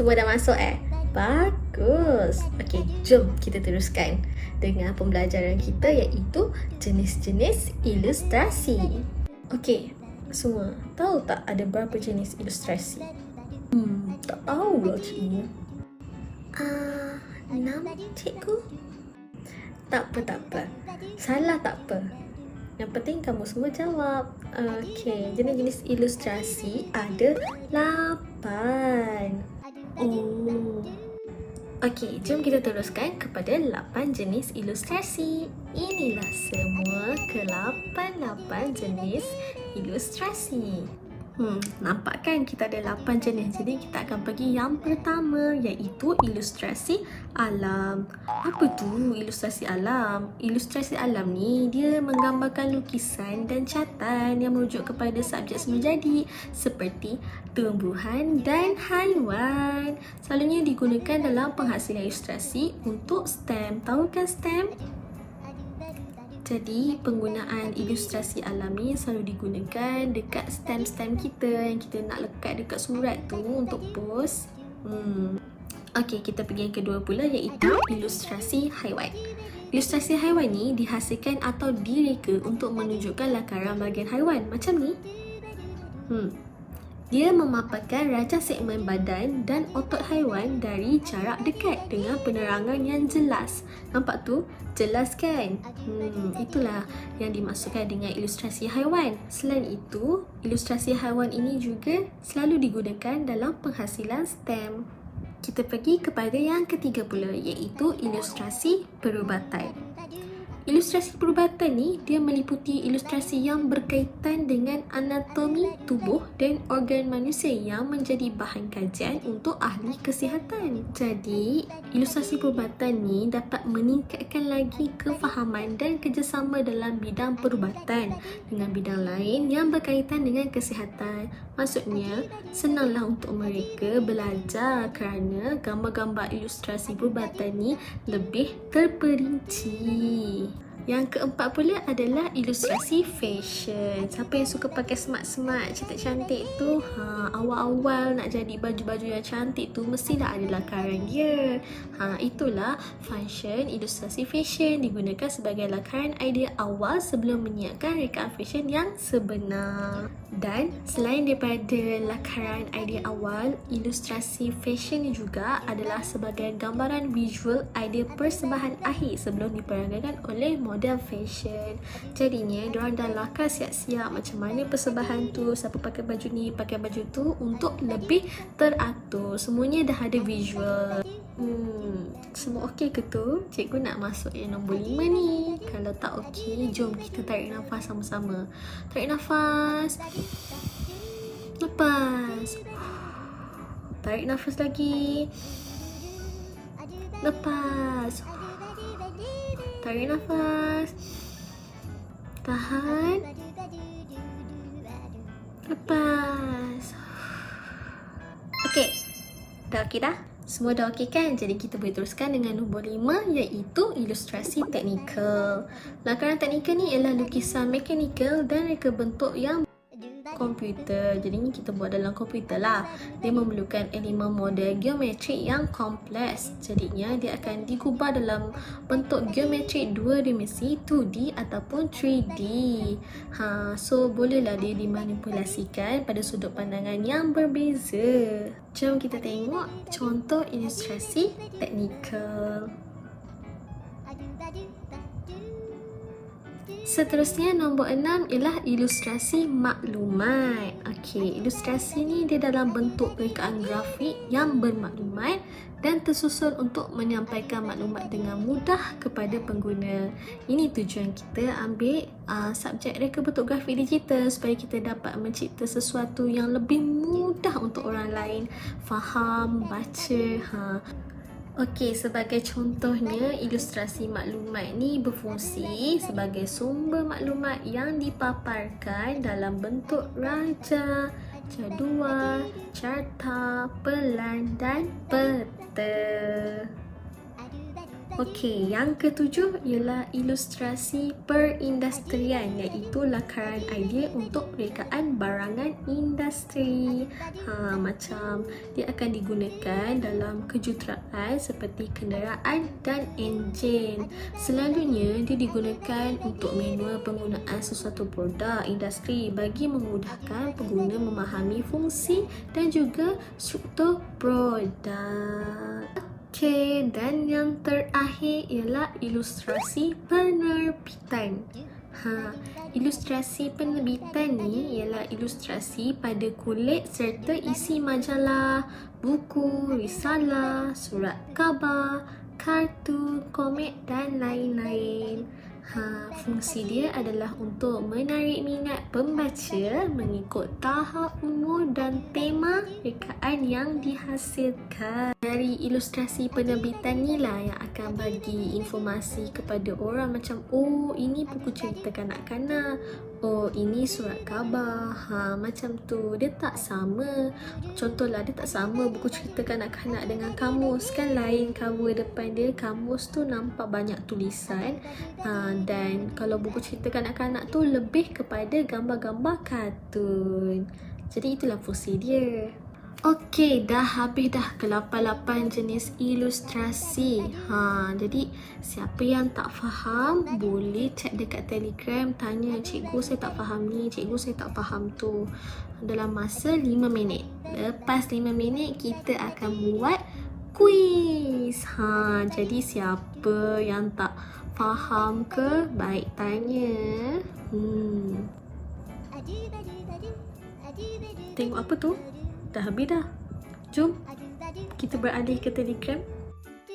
Semua dah masuk Bagus. Okey, jom kita teruskan dengan pembelajaran kita iaitu jenis-jenis ilustrasi. Okey, semua tahu tak ada berapa jenis ilustrasi? Tak tahulah cikgu. 6 cikgu? Tak apa. Salah tak apa. Yang penting kamu semua jawab. Okey, jenis-jenis ilustrasi ada 8. Oh. Okey, jom kita teruskan kepada 8 jenis ilustrasi. Inilah semua ke-8 jenis ilustrasi. Nampak kan kita ada 8 jenis. Jadi kita akan pergi yang pertama iaitu ilustrasi alam. Apa tu ilustrasi alam? Ilustrasi alam ni dia menggambarkan lukisan dan catatan yang merujuk kepada subjek semajadi seperti tumbuhan dan haiwan. Selalunya digunakan dalam penghasilan ilustrasi untuk stem. Tahu kan stem? Jadi penggunaan ilustrasi alam ni selalu digunakan dekat stem-stem kita yang kita nak lekat dekat surat tu untuk post. Okey, kita pergi yang kedua pula iaitu ilustrasi haiwan. Ilustrasi haiwan ni dihasilkan atau direka untuk menunjukkan lakaran bahagian haiwan macam ni. Dia memaparkan raja segmen badan dan otot haiwan dari jarak dekat dengan penerangan yang jelas. Nampak tu? Jelas kan? Itulah yang dimaksudkan dengan ilustrasi haiwan. Selain itu, ilustrasi haiwan ini juga selalu digunakan dalam penghasilan stem. Kita pergi kepada yang ketiga pula iaitu ilustrasi perubatan. Ilustrasi perubatan ni dia meliputi ilustrasi yang berkaitan dengan anatomi tubuh dan organ manusia yang menjadi bahan kajian untuk ahli kesihatan. Jadi, ilustrasi perubatan ni dapat meningkatkan lagi kefahaman dan kerjasama dalam bidang perubatan dengan bidang lain yang berkaitan dengan kesihatan. Maksudnya, senanglah untuk mereka belajar kerana gambar-gambar ilustrasi perubatan ni lebih terperinci. Yang keempat pula adalah ilustrasi fashion. Siapa yang suka pakai smart-smart, cantik-cantik tu, awal-awal nak jadi baju-baju yang cantik tu mestilah ada lakaran dia. Itulah function ilustrasi fashion, digunakan sebagai lakaran idea awal sebelum menyiapkan rekaan fashion yang sebenar. Dan selain daripada lakaran idea awal, ilustrasi fashion ni juga adalah sebagai gambaran visual idea persembahan akhir sebelum diperagakan oleh model fashion. Jadinya diorang dah lakar siap-siap macam mana persembahan tu, siapa pakai baju ni, pakai baju tu untuk lebih teratur. Semuanya dah ada visual. Semua okey ke tu? Cikgu nak masuk yang nombor 5 ni. Kalau tak okey, jom kita tarik nafas sama-sama. Tarik nafas. Lepas. Tarik nafas lagi. Lepas. Tarik nafas. Tahan. Lepas. Okey. Dah okey dah? Semua dah okey kan? Jadi kita boleh teruskan dengan nombor 5 iaitu ilustrasi teknikal. Lakaran teknikal ni ialah lukisan mekanikal dan reka bentuk yang komputer. Jadi ni kita buat dalam komputer lah. Dia memerlukan elemen model geometrik yang kompleks. Jadinya dia akan digubah dalam bentuk geometrik 2 dimensi 2D ataupun 3D. So bolehlah dia dimanipulasikan pada sudut pandangan yang berbeza. Jom kita tengok contoh ilustrasi teknikal. Seterusnya nombor 6 ialah ilustrasi maklumat. Okey, ilustrasi ni dia dalam bentuk rekaan grafik yang bermaklumat dan tersusun untuk menyampaikan maklumat dengan mudah kepada pengguna. Ini tujuan kita ambil subjek reka bentuk grafik digital supaya kita dapat mencipta sesuatu yang lebih mudah untuk orang lain faham, baca. Okey, sebagai contohnya, ilustrasi maklumat ni berfungsi sebagai sumber maklumat yang dipaparkan dalam bentuk raja, jadual, carta, pelan dan peta. Okey, yang ketujuh ialah ilustrasi perindustrian, iaitu lakaran idea untuk rekaan barangan industri. Macam dia akan digunakan dalam kejuruteraan seperti kenderaan dan enjin. Selalunya dia digunakan untuk manual penggunaan sesuatu produk industri bagi memudahkan pengguna memahami fungsi dan juga struktur produk. Okey, dan yang terakhir ialah ilustrasi penerbitan. Ilustrasi penerbitan ni ialah ilustrasi pada kulit serta isi majalah, buku, risalah, surat khabar, kartun, komik dan lain-lain. Fungsi dia adalah untuk menarik minat pembaca mengikut tahap umur dan tema rekaan yang dihasilkan. Dari ilustrasi penerbitan ni lah yang akan bagi informasi kepada orang macam, oh ini buku cerita kanak-kanak, oh ini surat khabar. Macam tu. Dia tak sama. Contohlah, dia tak sama buku cerita kanak-kanak dengan kamus. Kan lain cover depan dia. Kamus tu nampak banyak tulisan. Dan kalau buku cerita kanak-kanak tu lebih kepada gambar-gambar kartun. Jadi itulah fungsi dia. Okey, dah habis dah ke-8 jenis ilustrasi. Jadi siapa yang tak faham boleh chat dekat Telegram, tanya, cikgu saya tak faham ni, cikgu saya tak faham tu, dalam masa 5 minit. Lepas 5 minit kita akan buat kuis. Jadi siapa yang tak faham ke, baik tanya. Tengok apa tu? Dah habis dah. Jom kita beralih ke Telegram.